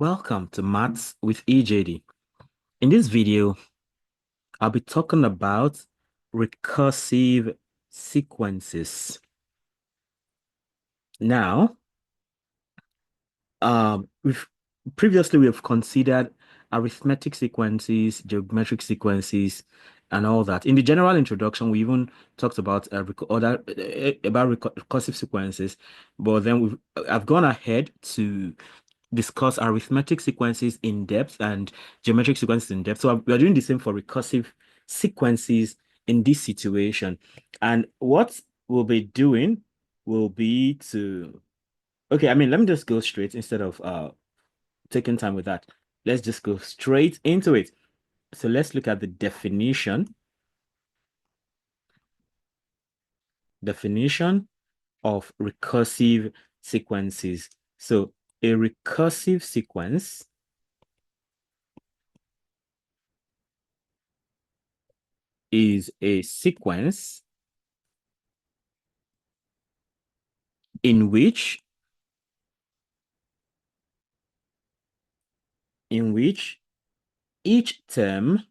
Welcome to Maths with EJD. In this video, I'll be talking about recursive sequences. Now, we've previously we have considered arithmetic sequences, geometric sequences, and all that. In the general introduction, we even talked about recursive sequences, but then I've gone ahead to discuss arithmetic sequences in depth and geometric sequences in depth. So we're doing the same for recursive sequences in this situation. And what we'll be doing will be to, okay, let me just go straight instead of taking time with that. Let's just go straight into it. So let's look at the definition of recursive sequences. So a recursive sequence is a sequence in which each term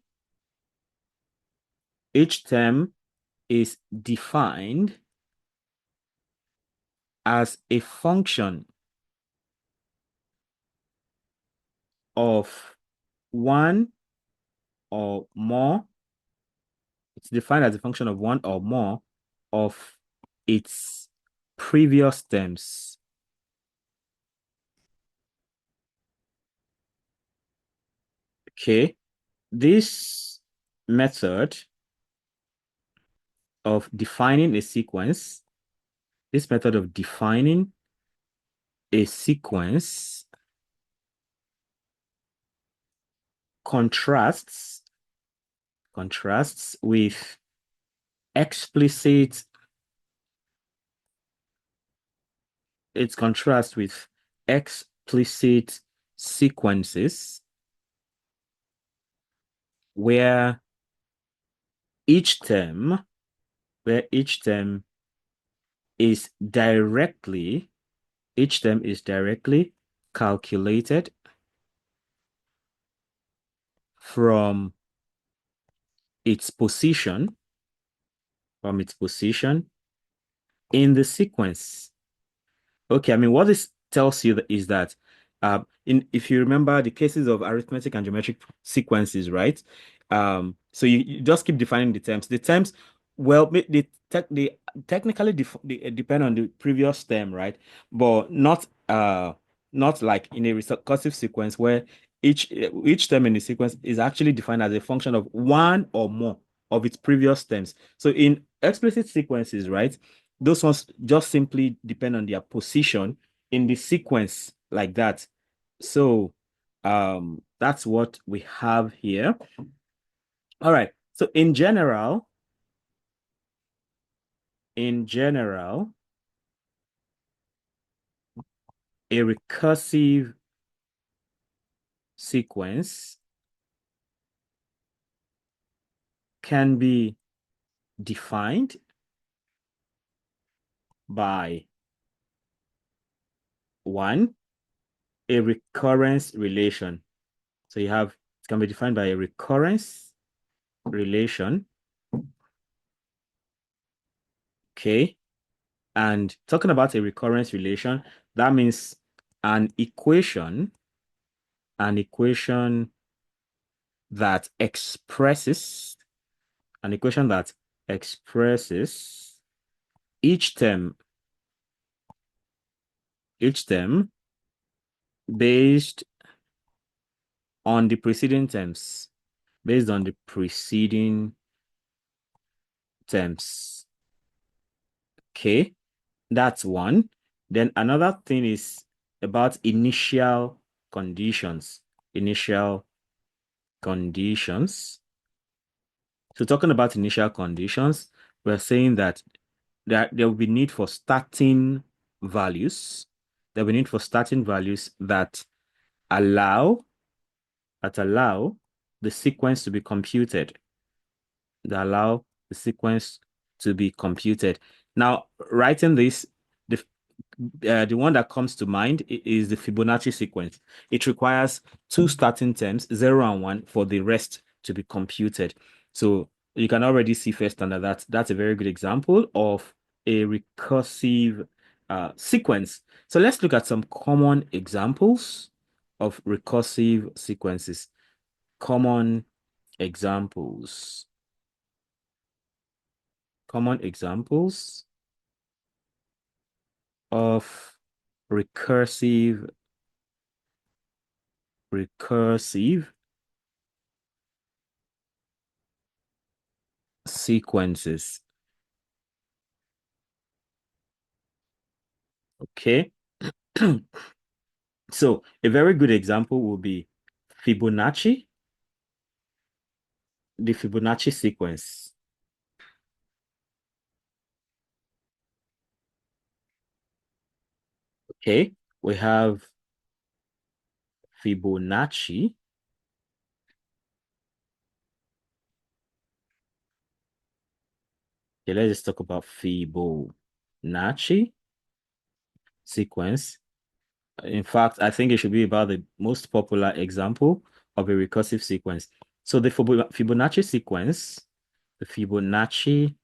is defined as a function of one or more. It's defined as a function of one or more of its previous terms. Okay, this method of defining a sequence, this method of defining a sequence contrasts with explicit its contrast with explicit sequences where each term is directly calculated from its position in the sequence. Okay, what this tells you is that if you remember the cases of arithmetic and geometric sequences, right? So you just keep defining the terms. The terms, well, they technically they depend on the previous term, right? But not like in a recursive sequence where each term in the sequence is actually defined as a function of one or more of its previous terms. So in explicit sequences, right? Those ones just simply depend on their position in the sequence like that. So that's what we have here. All right. So in general, a recursive sequence can be defined by one, a recurrence relation. So it can be defined by a recurrence relation. Okay. And talking about a recurrence relation, that means an equation that expresses each term based on the preceding terms, based on the preceding terms. Okay, that's one. Then another thing is about initial conditions. Initial conditions. So talking about initial conditions, we're saying that there will be need for starting values. There will be need for starting values that allow the sequence to be computed. That allow the sequence to be computed. Now, writing this, the one that comes to mind is the Fibonacci sequence. It requires two starting terms, 0 and 1, for the rest to be computed. So you can already see first under that. That's a very good example of a recursive sequence. So let's look at some common examples of recursive sequences. Common examples. Common examples of recursive recursive sequences. Okay. So a very good example will be Fibonacci, the Fibonacci sequence. Okay. We have Fibonacci. Okay, let's just talk about Fibonacci sequence. In fact, I think it should be about the most popular example of a recursive sequence. So the Fibonacci sequence, the Fibonacci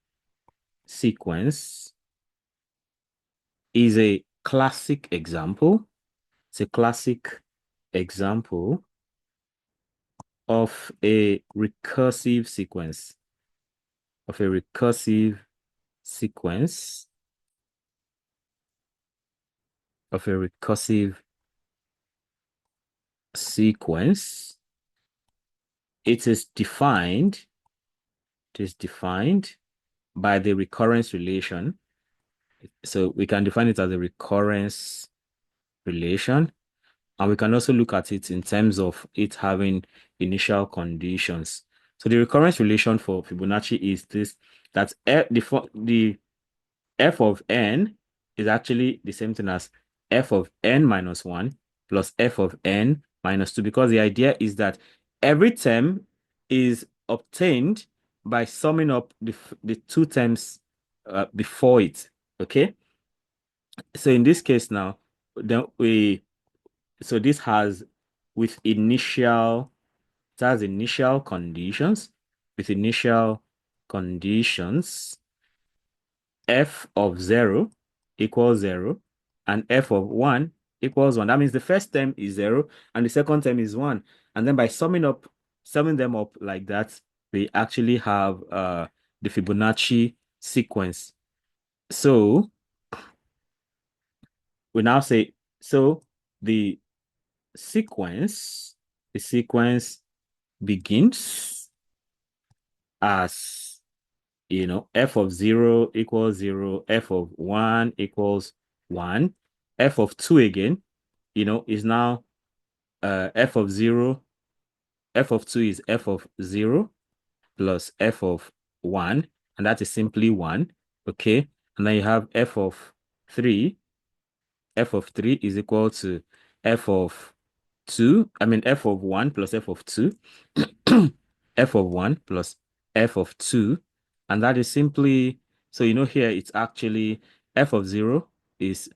sequence is a classic example. It's a classic example of a recursive sequence, of a recursive sequence, of a recursive sequence. It is defined, it is defined by the recurrence relation. So we can define it as a recurrence relation. And we can also look at it in terms of it having initial conditions. So the recurrence relation for Fibonacci is this, that the f of n is actually the same thing as f of n minus 1 plus f of n minus 2, because the idea is that every term is obtained by summing up the two terms before it. Okay. So in this case now, then so this has with initial, it has initial conditions. With initial conditions, f of 0 equals 0 and f of 1 equals 1. That means the first term is 0 and the second term is 1. And then by summing them up like that, we actually have the Fibonacci sequence. So we now say, so the the sequence begins as, f of 0 equals 0, f of 1 equals 1, f of 2 again, is now f of 0, f of 2 is f of 0 plus f of 1, and that is simply 1, okay? And then you have f of 3, f of 3 is equal to f of 2, f of 1 plus f of 2, f of 1 plus f of 2, and that is simply, so here it's actually f of 0 is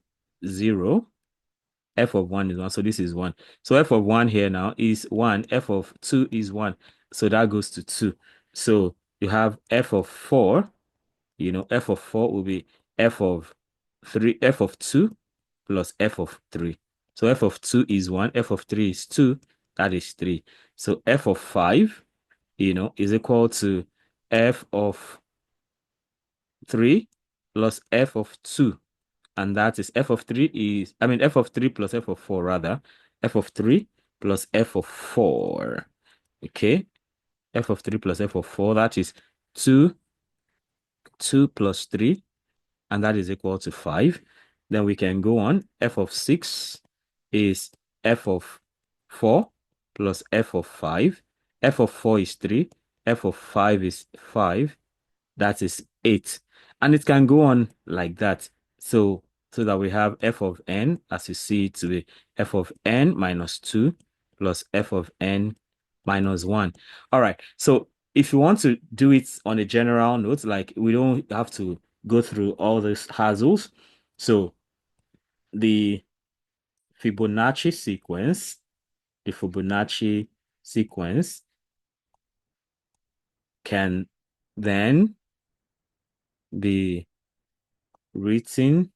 0, f of 1 is 1, so this is 1. So f of 1 here now is 1, f of 2 is 1, so that goes to 2. So you have f of 4, f of 4 will be f of 3, f of 2 plus f of 3. So f of 2 is 1, f of 3 is 2, that is 3. So f of 5, is equal to f of 3 plus f of 2. And that is f of 3 is, f of 3 plus f of 4 rather, f of 3 plus f of 4. Okay, f of 3 plus f of 4, that is 2, 2 plus 3, and that is equal to 5. Then we can go on. F of 6 is f of 4 plus f of 5. F of 4 is 3. F of 5 is 5. That is 8. And it can go on like that. So that we have f of n, as you see it to be f of n minus 2 plus f of n minus 1. All right. So if you want to do it on a general note, like we don't have to go through all these hassles. So the Fibonacci sequence, the Fibonacci sequence can then be written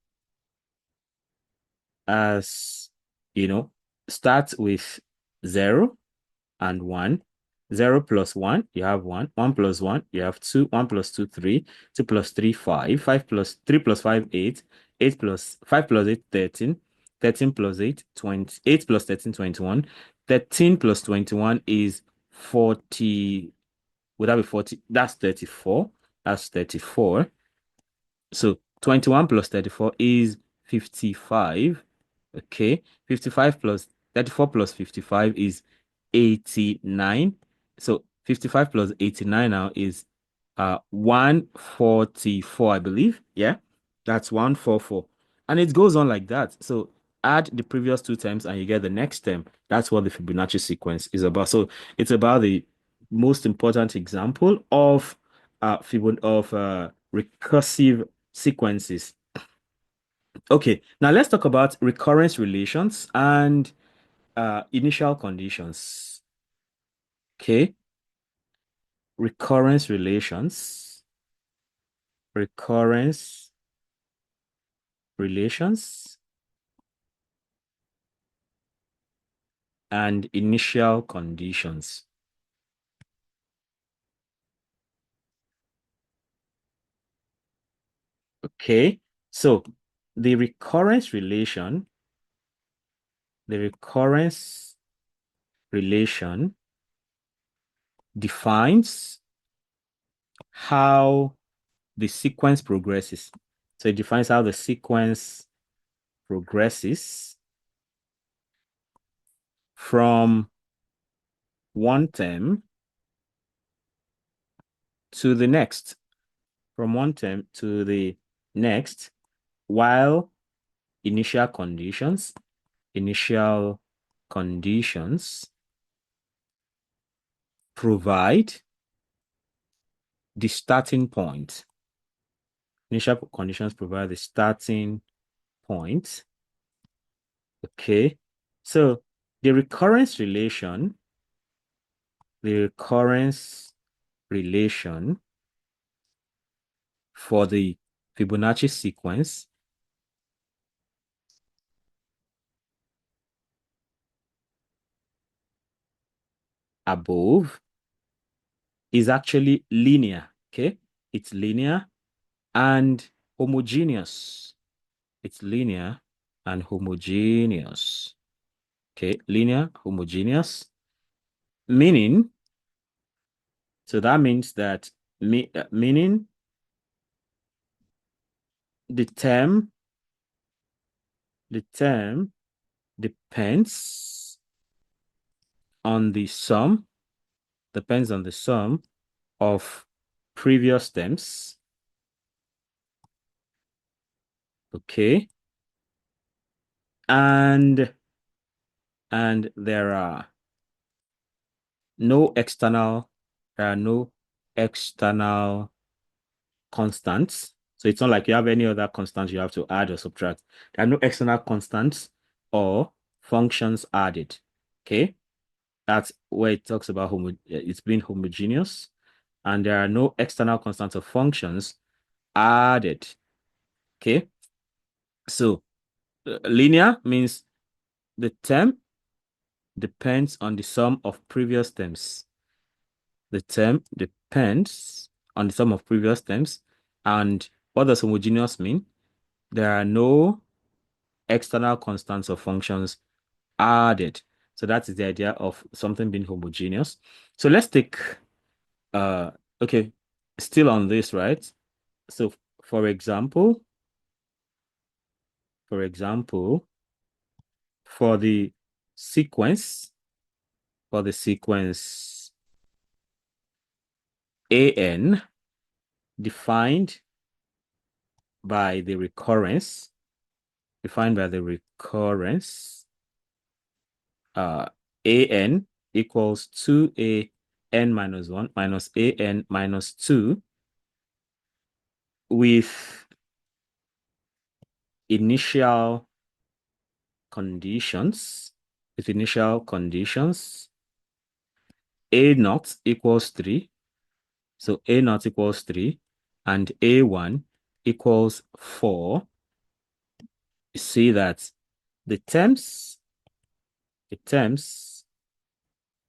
as, start with 0 and 1. 0 plus 1, you have 1. 1 plus 1, you have 2. 1 plus 2, 3. 2 plus 3, 5. 5 plus 3 plus 5, 8. 8 plus 5 plus 8, 13. 13 plus 8, 20. 8 plus 13, 21. 13 plus 21 is 40. Would that be 40? That's 34. That's 34. So 21 plus 34 is 55. Okay. 55 plus 34 plus 55 is 89. So 55 plus 89 now is 144, I believe. Yeah. That's 144. And it goes on like that. So add the previous two terms and you get the next term. That's what the Fibonacci sequence is about. So it's about the most important example of recursive sequences. Okay, now let's talk about recurrence relations and initial conditions. Okay, recurrence relations, recurrence relations, and initial conditions. Okay, so the recurrence relation, the recurrence relation defines how the sequence progresses. So it defines how the sequence progresses from one term to the next, from one term to the next, while initial conditions provide the starting point. Initial conditions provide the starting point. Okay. So the recurrence relation, the recurrence relation for the Fibonacci sequence above is actually linear. Okay. It's linear and homogeneous. It's linear and homogeneous. Okay. Linear, homogeneous, meaning, so that means that, meaning the term, the term depends on the sum, depends on the sum of previous terms. Okay. And there are no external, there are no external constants. So it's not like you have any other constants you have to add or subtract. There are no external constants or functions added. Okay. That's where it talks about it's being homogeneous. And there are no external constants or functions added. Okay. So linear means the term depends on the sum of previous terms. The term depends on the sum of previous terms. And what does homogeneous mean? There are no external constants or functions added. So that is the idea of something being homogeneous. So let's take uh okay, still on this, right? So for example, for for the sequence, for the sequence AN defined by the recurrence, defined by the recurrence, uh, an equals 2an minus 1 minus an minus 2 with initial conditions, with initial conditions, A naught equals 3. So A naught equals 3 and A1 equals 4. You see that the terms, the terms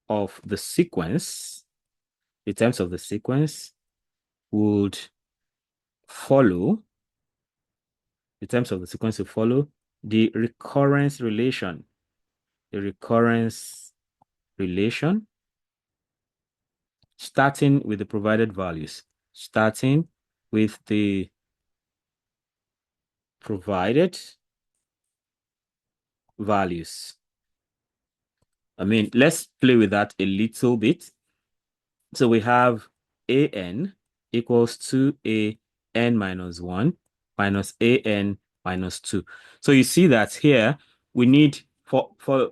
of the sequence, the terms of the sequence would follow, the terms of the sequence will follow the recurrence relation. The recurrence relation starting with the provided values, starting with the provided values. I mean, let's play with that a little bit. So we have an equals 2an minus 1 minus an minus 2. So you see that here we need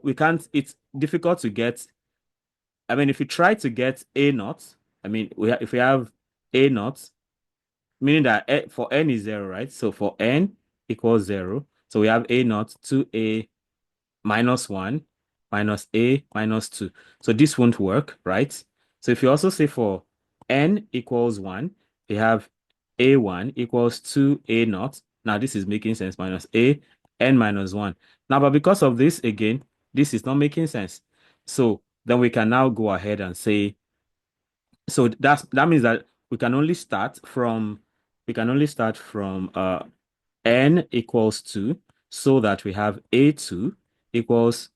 we can't, it's difficult to get. I mean, if you try to get a naught, I mean, if we have a naught, meaning that for n is 0, right? So for n equals 0, so we have a naught 2a minus 1 minus a minus 2. So this won't work, right? So if you also say for n equals 1, we have a1 equals 2a naught. Now this is making sense, minus a n minus 1. Now, but because of this, again, this is not making sense. So then we can now go ahead and say, so that means that we can only start from n equals 2, so that we have a2 equals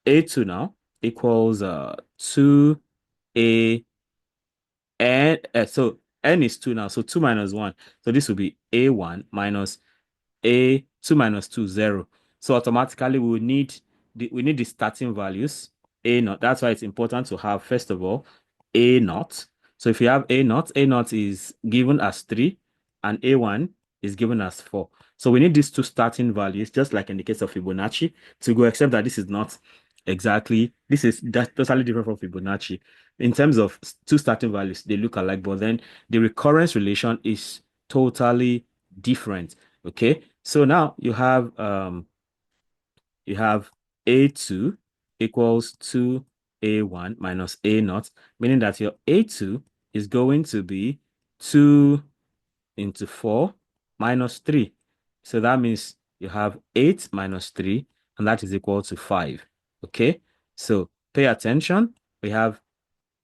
a2 now equals 2a n, so n is 2 now, so 2 minus 1, so this will be a1 minus a2 minus 2, 0. So automatically we need the starting values, a naught. That's why it's important to have, first of all, a naught. So if you have a naught is given as 3 and a1 is given as 4. So we need these two starting values, just like in the case of Fibonacci, to go, except that this is not exactly, this is just totally different from Fibonacci. In terms of two starting values, they look alike, but then the recurrence relation is totally different. Okay, so now you have a2 equals 2a1 minus a naught, meaning that your a2 is going to be 2 into 4 minus 3. So that means you have 8 minus 3, and that is equal to 5. Okay, so pay attention. We have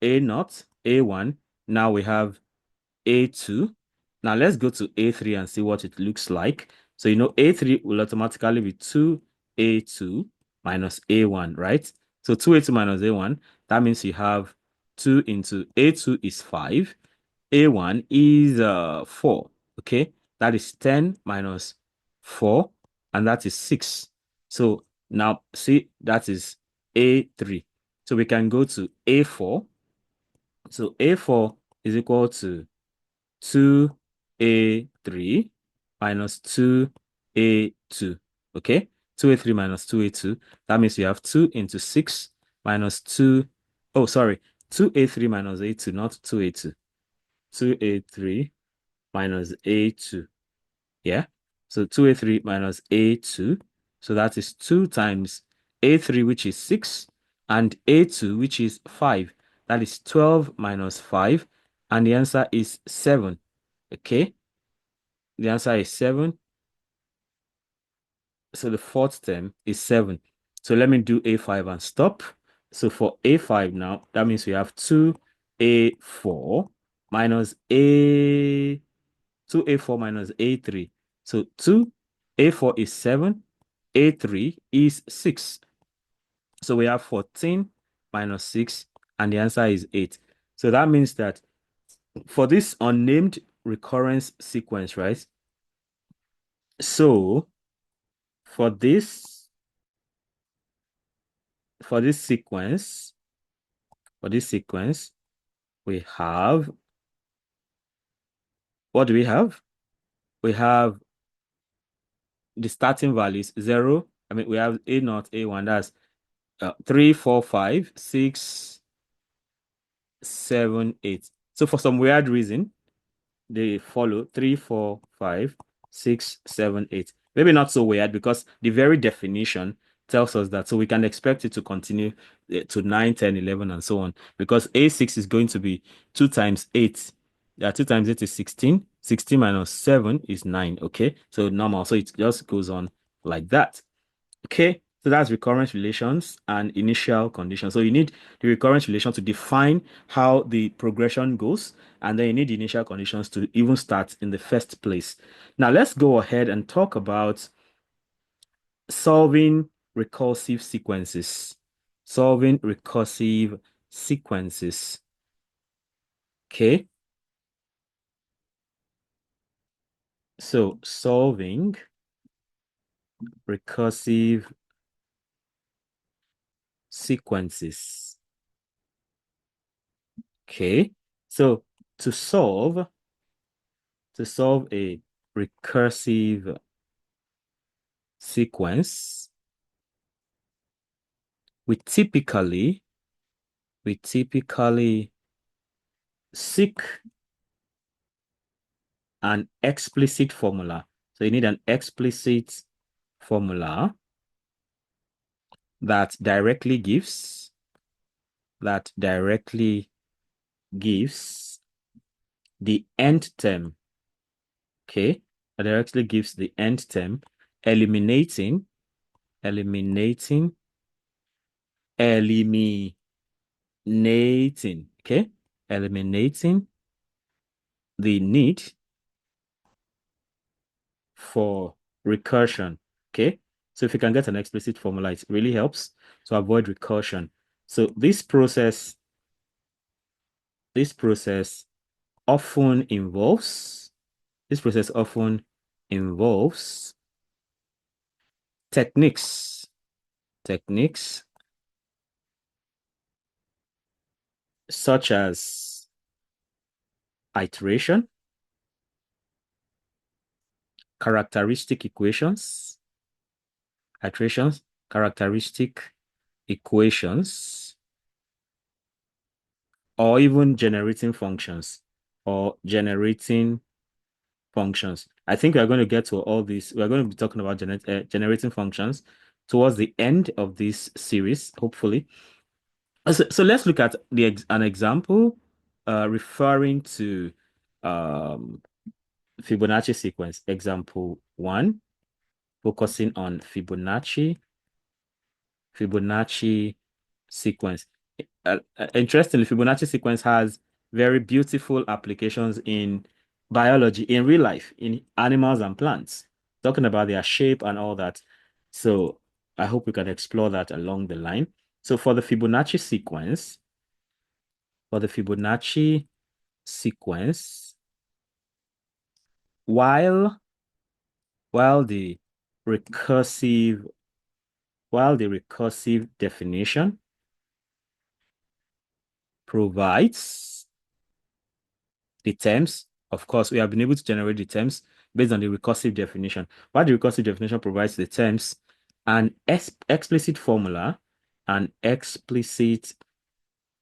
a naught, a1. Now we have a2. Now let's go to a3 and see what it looks like. So you know a3 will automatically be 2a2 minus a1, right? So 2a2 minus a1, that means you have 2 into a2 is 5, a1 is 4. Okay, that is 10 minus 4, and that is 6. So now see, that is a3. So we can go to a4. So a4 is equal to 2a3 minus 2a2. Okay, 2a3 minus 2a2. That means you have 2 into 6 minus 2. Oh, sorry, 2a3 minus a2, not 2a2. 2a3 minus a2. Yeah, so 2a3 minus a2. So that is 2 times a3, which is 6, and a2, which is 5. That is 12 minus 5, and the answer is 7. Okay, the answer is 7. So the fourth term is 7. So let me do a5 and stop. So for a5 now, that means we have 2a4 minus a 2a4 minus a3. So 2a4 is 7, a3 is 6. So we have 14 minus 6, and the answer is 8. So that means that for this unnamed recurrence sequence, right? So for this for this sequence, we have, what do we have? We have the starting values 0. I mean, we have a naught, a1, that's 3, 4, 5, 6, 7, 8. So for some weird reason, they follow 3, 4, 5, 6, 7, 8. Maybe not so weird, because the very definition tells us that. So we can expect it to continue to 9, 10, 11, and so on, because A6 is going to be 2 times 8. Yeah, 2 times 8 is 16. 16 minus 7 is 9. Okay, so normal. So it just goes on like that. Okay, so that's recurrence relations and initial conditions. So you need the recurrence relation to define how the progression goes, and then you need the initial conditions to even start in the first place. Now let's go ahead and talk about solving recursive sequences. Solving recursive sequences. Okay, so solving recursive sequences. Okay, so to solve a recursive sequence, we typically seek an explicit formula. So you need an explicit formula that directly gives the end term. Okay, that directly gives the end term, eliminating eliminating okay, eliminating the need for recursion. Okay, so if you can get an explicit formula, it really helps to avoid recursion. So this process often involves this process often involves techniques such as iteration, characteristic equations, iterations, characteristic equations, or even generating functions. I think we're going to get to all these. We're going to be talking about generating functions towards the end of this series, hopefully. So let's look at an example referring to um, Fibonacci sequence. Example 1, focusing on Fibonacci sequence. Interestingly, Fibonacci sequence has very beautiful applications in biology, in real life, in animals and plants, talking about their shape and all that. So I hope we can explore that along the line. So for the Fibonacci sequence, while while the recursive definition provides the terms. Of course, we have been able to generate the terms based on the recursive definition. While the recursive definition provides the terms, an explicit formula, an explicit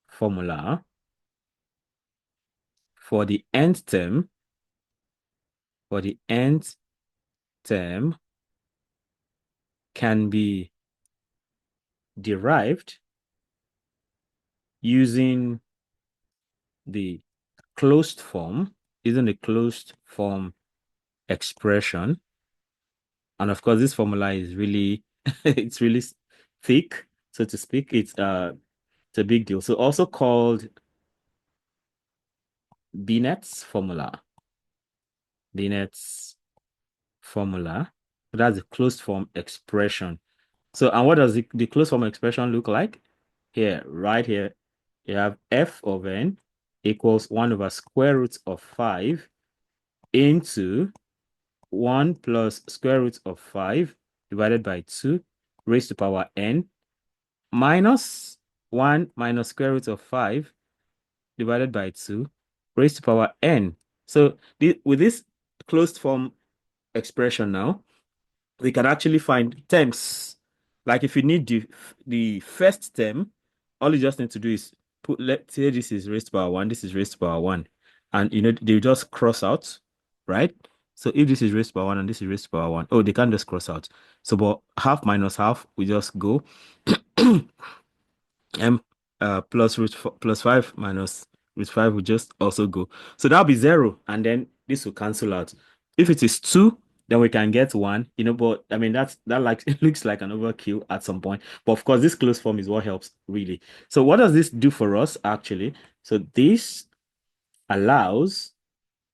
formula for the end term, can be derived using the closed form, expression. And of course, this formula is really it's really thick, so to speak. It's a big deal. So also called Binet's formula. Binet's formula. So that's the closed form expression. So, and what does the closed form expression look like? Here, right here, you have f of n equals 1 over square root of 5 into 1 plus square root of 5 divided by 2 raised to power n minus 1 minus square root of 5 divided by 2 raised to power n. So with this closed form expression now, we can actually find terms. Like if you need the first term, all you just need to do is let's say this is raised to power 1, this is raised to power 1. And they just cross out, right? So if this is raised to power 1 and this is raised to power 1, oh, they can't just cross out. So, but half minus half, we just go m plus plus 5 minus root 5 will just also go. So that'll be 0, and then this will cancel out. If it is 2, then we can get 1, but I mean that like it looks like an overkill at some point. But of course, this closed form is what helps really. So what does this do for us actually? So allows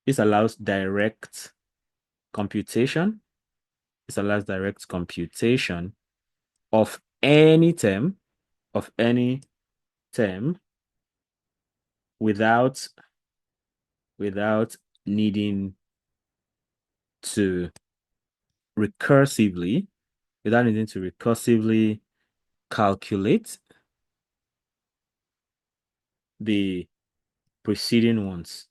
this allows direct computation. This allows direct computation of any term without needing to recursively calculate the preceding ones.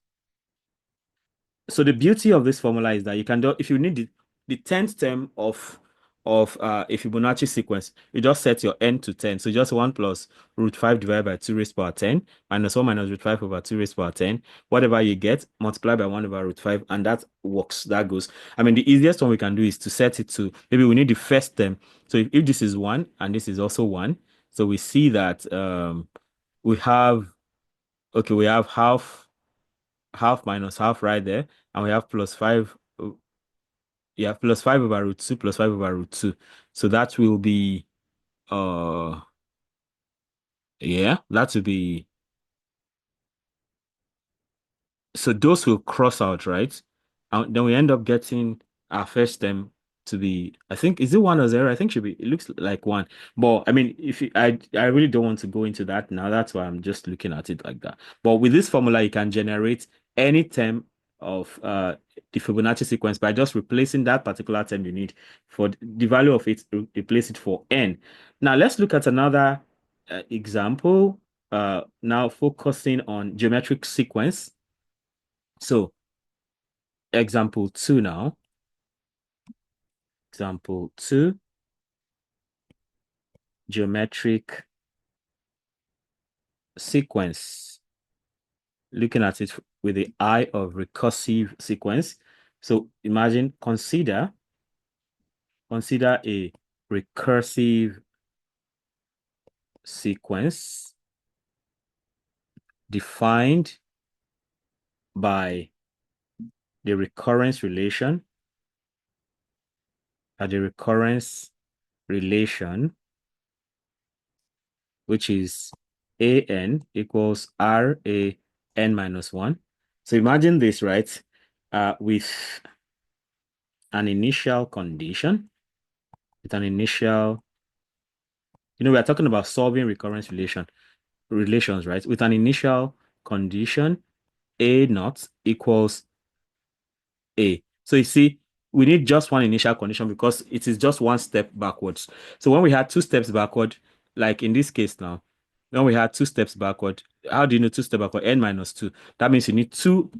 So the beauty of this formula is that you can do, if you need the 10th term of a Fibonacci sequence, you just set your n to 10. So just 1 plus root 5 divided by 2 raised to power 10 minus 1 minus root 5 over 2 raised to power 10. Whatever you get, multiply by 1 over root 5, and that works. That goes. I mean, the easiest one we can do is to set it to, maybe we need the first term. So if this is 1 and this is also 1, so we see that we have, okay, we have half minus half right there, and we have plus 5. Yeah, plus 5 over root 2 plus 5 over root 2. So that will be yeah, that will be, so those will cross out, right? And then we end up getting our first term to be, I think, is it 1 or 0? I think should be, it looks like 1. But I mean, if you, I really don't want to go into that now. That's why I'm just looking at it like that. But with this formula, you can generate any term of the Fibonacci sequence by just replacing that particular term you need for the value of it, replace it for n. Now let's look at another example. Now focusing on geometric sequence. So example 2 now. Example 2, geometric sequence. Looking at it with the eye of recursive sequence. So imagine, consider a recursive sequence defined by the recurrence relation, which is an equals RAN minus 1. So imagine this, right? With an initial condition, we are talking about solving recurrence relations, right? With an initial condition, A naught equals A. So you see, we need just one initial condition because it is just one step backwards. So when we had 2 steps backward, like in this case now, when we had 2 steps backward, how do you know 2 steps backward? N minus 2. That means you need two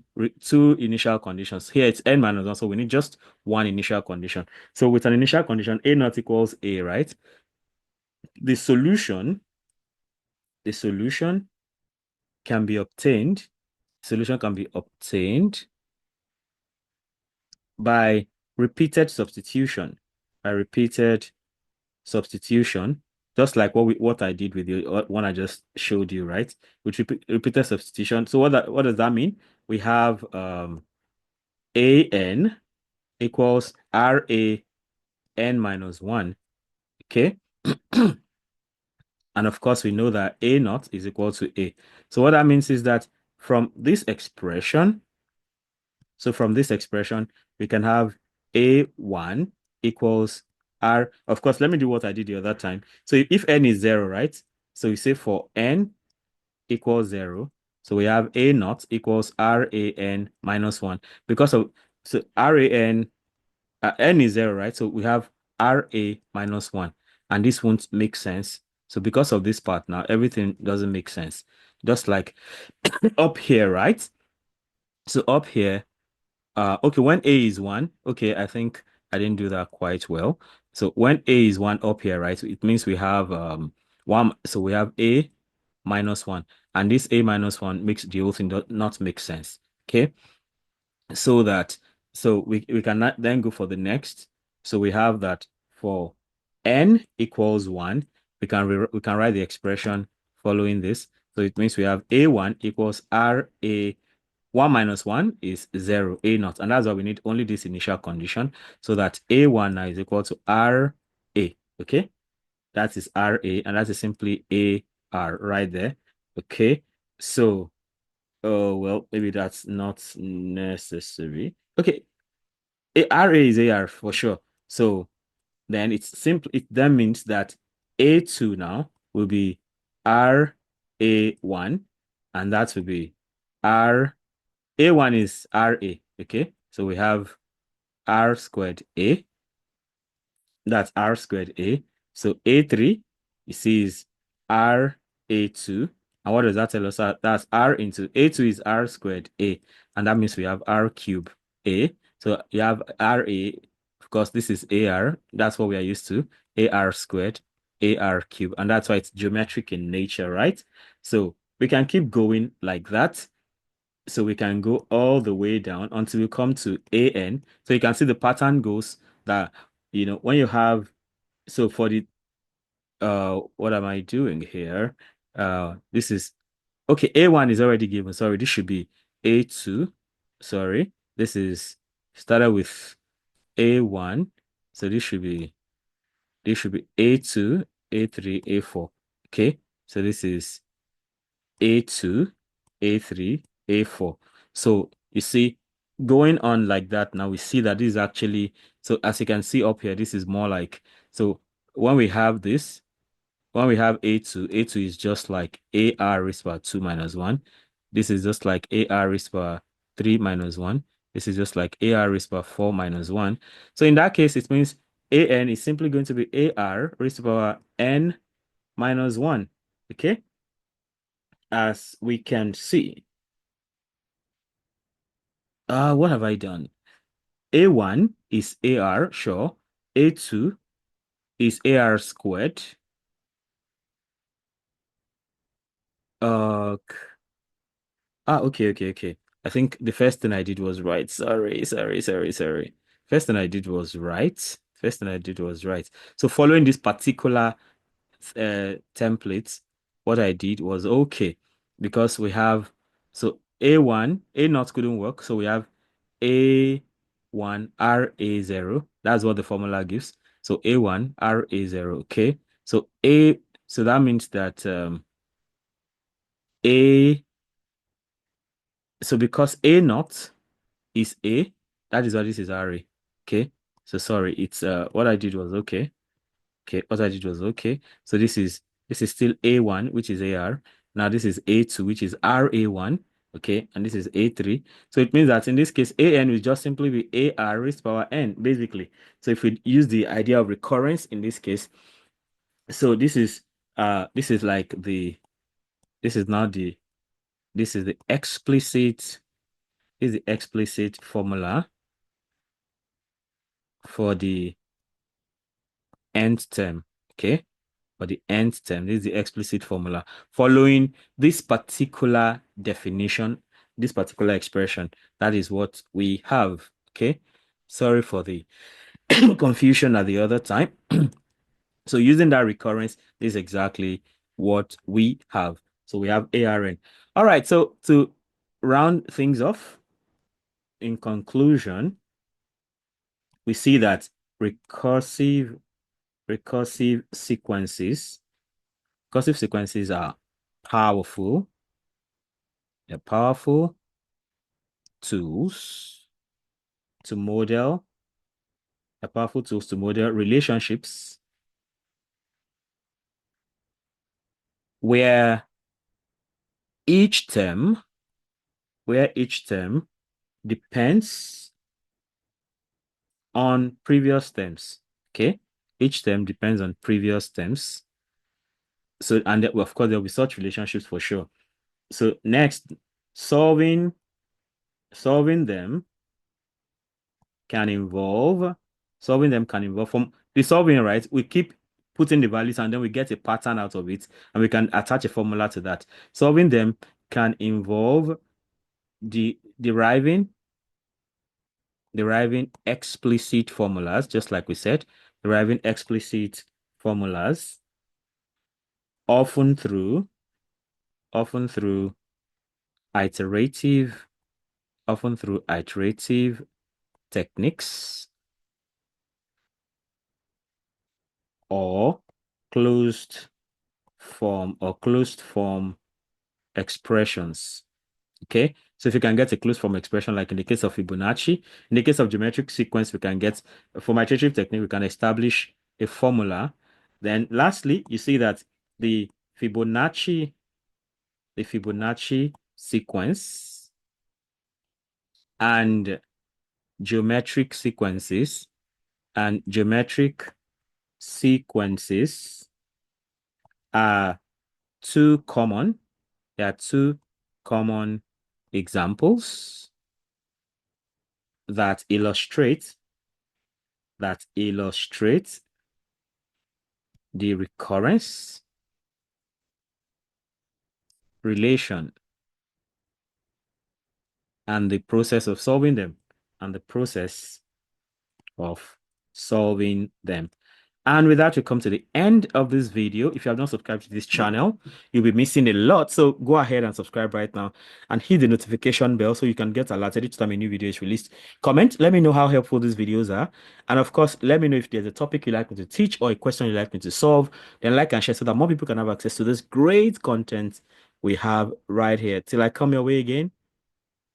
initial conditions. Here it's N minus 1, so we need just one initial condition. So with an initial condition, A naught equals A, right? The solution can be obtained. Solution can be obtained by repeated substitution. Just like what I did with the one I just showed you, right? With repeated substitution. So what does that mean? We have AN equals RAN minus 1. Okay. And of course, we know that A naught is equal to A. So what that means is that from this expression, we can have A1 equals R. Of course, let me do what I did the other time. So if n is 0, right? So we say for n equals 0. So we have A naught equals RAN minus 1. Because of, so RAN, n is 0, right? So we have RA minus 1. And this won't make sense. So because of this part now, everything doesn't make sense. Just like up here, right? So up here, okay, when A is 1, okay, I think I didn't do that quite well. So when A is 1 up here, right? So it means we have 1, so we have A minus 1. And this A minus 1 makes the whole thing not make sense. Okay. So So we can then go for the next. So we have that for n equals 1, we can write the expression following this. So it means we have a1 equals ra 1 minus 1 is 0, a naught. And that's why we need only this initial condition so that a1 now is equal to ra. Okay, that is ra, and that is simply ar right there. Okay, so oh well, maybe that's not necessary. Okay, RA is AR for sure. So then it's simple. It then means that A2 now will be RA1, and that will be R. A1 is RA. Okay. So we have R squared A. That's R squared A. So A3, you see, is R A2. And what does that tell us? That's R into A2 is R squared A. And that means we have R cube A. So you have RA, of course, this is AR. That's what we are used to. AR squared, AR cube. And that's why it's geometric in nature, right? So we can keep going like that. So we can go all the way down until we come to AN. So you can see the pattern goes that, when you have, so for the, what am I doing here? This is, okay, A1 is already given. Sorry, this should be A2. Sorry, this is started with A1. So this should be A2, A3, A4. Okay, so this is A2, A3, A4. So you see, going on like that, now we see that this is actually, so as you can see up here, this is more like, so when we have this, when we have A2, A2 is just like AR raised power 2 minus 1. This is just like AR raised power 3 minus 1. This is just like AR raised power 4 minus 1. So in that case, it means AN is simply going to be AR raised to power N minus 1. Okay? As we can see. What have I done? A1 is AR, sure. A2 is AR squared. Uh, okay. I think the first thing I did was right. Sorry. First thing I did was right. First thing I did was right. So following this particular template, what I did was okay, because we have, so A1, A naught couldn't work, so we have A1 RA0. That's what the formula gives. So A1 RA0, okay? So that means that A so because A naught is A, that is why this is RA. Okay. So sorry, it's what I did was okay. Okay, what I did was okay. So this is still A1, which is AR. Now this is A2, which is RA1. Okay, and this is A3. So it means that in this case, AN will just simply be AR raised to power N, basically. So if we use the idea of recurrence in this case, so this is like this is now the this is the explicit is the explicit formula for the nth term. Okay, for the nth term. This is the explicit formula following this particular definition, this particular expression. That is what we have. Okay, sorry for the confusion at the other time. So using that recurrence, this is exactly what we have. So we have ARN. All right, so to round things off, in conclusion, we see that recursive recursive sequences recursive sequences are powerful. They're powerful tools to model. They're powerful tools to model relationships where each term depends on previous terms. Okay, each term depends on previous terms. So, and of course, there'll be such relationships for sure. So next, solving them can involve from the solving, right? We keep putting the values and then we get a pattern out of it, and we can attach a formula to that. Solving them can involve the deriving deriving explicit formulas, just like we said, deriving explicit formulas, often through often through iterative, often through iterative techniques or closed closed form expressions. Okay, so if you can get a closed form expression, like in the case of Fibonacci, in the case of geometric sequence, we can get from iterative technique, we can establish a formula. Then lastly, you see that the Fibonacci, the Fibonacci sequence and geometric sequences and geometric sequences are two common, there are two common examples that illustrate the recurrence relation and the process of solving them and the process of solving them. And with that, we come to the end of this video. If you have not subscribed to this channel, you'll be missing a lot. So go ahead and subscribe right now and hit the notification bell so you can get alerted each time a new video is released. Comment, let me know how helpful these videos are. And of course, let me know if there's a topic you'd like me to teach or a question you'd like me to solve. Then like and share so that more people can have access to this great content we have right here. Till I come your way again,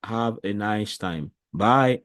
have a nice time. Bye.